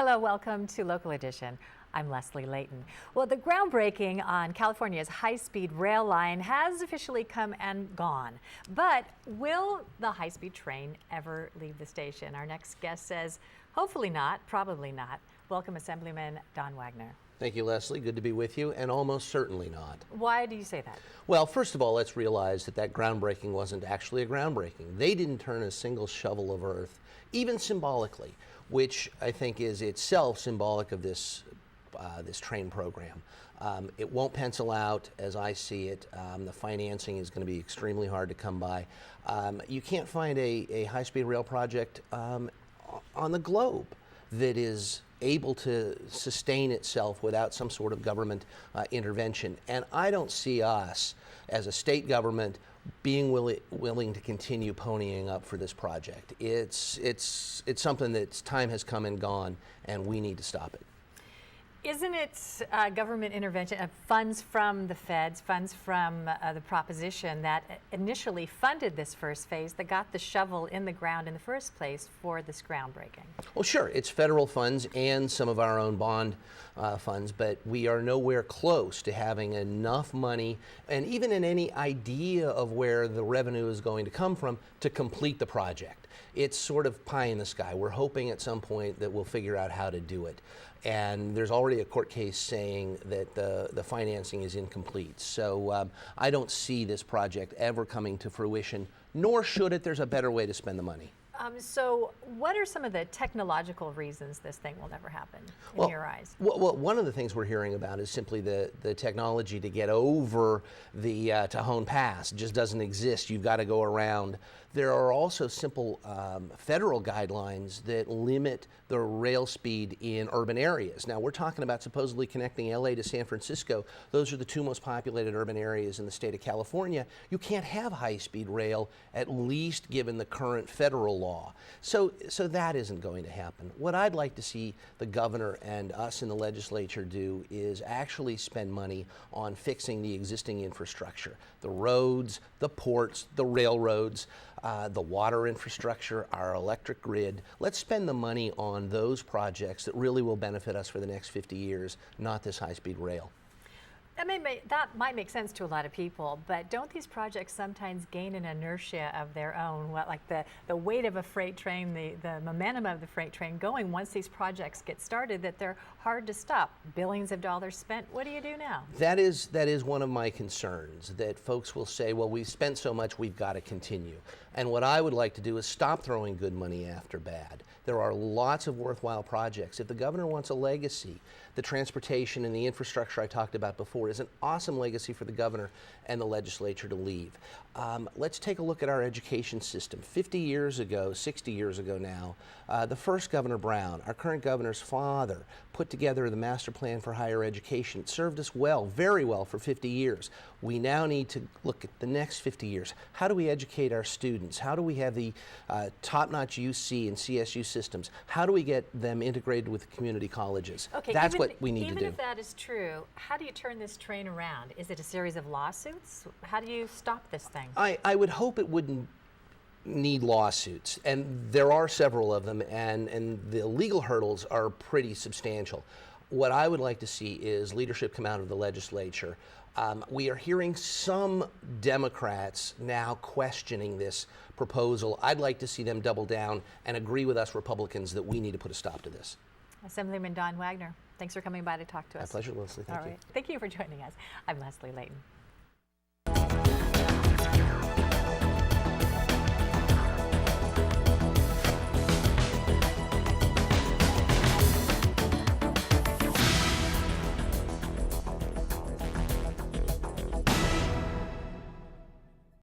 Hello, welcome to Local Edition. I'm Leslie Leyton. Well, the groundbreaking on California's high-speed rail line has officially come and gone. But will the high-speed train ever leave the station? Our next guest says, hopefully not, probably not. Welcome, Assemblyman Don Wagner. Thank you, Leslie. Good to be with you, and almost certainly not. Why do you say that? Well, first of all, let's realize that groundbreaking wasn't actually a groundbreaking. They didn't turn a single shovel of earth, even symbolically, which I think is itself symbolic of this train program. It won't pencil out as I see it. The financing is going to be extremely hard to come by. You can't find a high-speed rail project on the globe that is able to sustain itself without some sort of government intervention. And I don't see us as a state government being willing to continue ponying up for this project. It's something that's time has come and gone, and we need to stop it. Isn't it government intervention, funds from the feds, funds from the proposition that initially funded this first phase that got the shovel in the ground in the first place for this groundbreaking? Well, sure, it's federal funds and some of our own bond funds, but we are nowhere close to having enough money and even in any idea of where the revenue is going to come from to complete the project. It's sort of pie in the sky. We're hoping at some point that we'll figure out how to do it. And there's already a court case saying that the financing is incomplete. So I don't see this project ever coming to fruition, nor should it. There's a better way to spend the money. So what are some of the technological reasons this thing will never happen in your eyes? Well, one of the things we're hearing about is simply the technology to get over the Tajon Pass. It just doesn't exist. You've got to go around. There are also simple federal guidelines that limit the rail speed in urban areas. Now, we're talking about supposedly connecting LA to San Francisco. Those are the two most populated urban areas in the state of California. You can't have high-speed rail, at least given the current federal law. So that isn't going to happen. What I'd like to see the governor and us in the legislature do is actually spend money on fixing the existing infrastructure, the roads, the ports, the railroads, the water infrastructure, our electric grid. Let's spend the money on those projects that really will benefit us for the next 50 years, not this high-speed rail. That might make sense to a lot of people, but don't these projects sometimes gain an inertia of their own? Like the weight of a freight train, the momentum of the freight train going, once these projects get started, that they're hard to stop. Billions of dollars spent. What do you do now? That is one of my concerns, that folks will say, well, we've spent so much, we've got to continue. And what I would like to do is stop throwing good money after bad. There are lots of worthwhile projects. If the governor wants a legacy, the transportation and the infrastructure I talked about before is an awesome legacy for the governor and the legislature to leave. Let's take a look at our education system. 50 years ago, 60 years ago now, the first Governor Brown, our current governor's father, put together the master plan for higher education. It served us well, very well, for 50 years. We now need to look at the next 50 years. How do we educate our students? How do we have the top-notch UC and CSU systems? How do we get them integrated with community colleges? Okay, that's what we need to do. Even if that is true, how do you turn this train around? Is it a series of lawsuits? How do you stop this thing? I would hope it wouldn't need lawsuits, and there are several of them, and the legal hurdles are pretty substantial. What I would like to see is leadership come out of the legislature. We are hearing some Democrats now questioning this proposal. I'd like to see them double down and agree with us Republicans that we need to put a stop to this. Assemblyman Don Wagner, thanks for coming by to talk to us. My pleasure, Leslie. Thank you. All right. Thank you for joining us. I'm Leslie Leyton.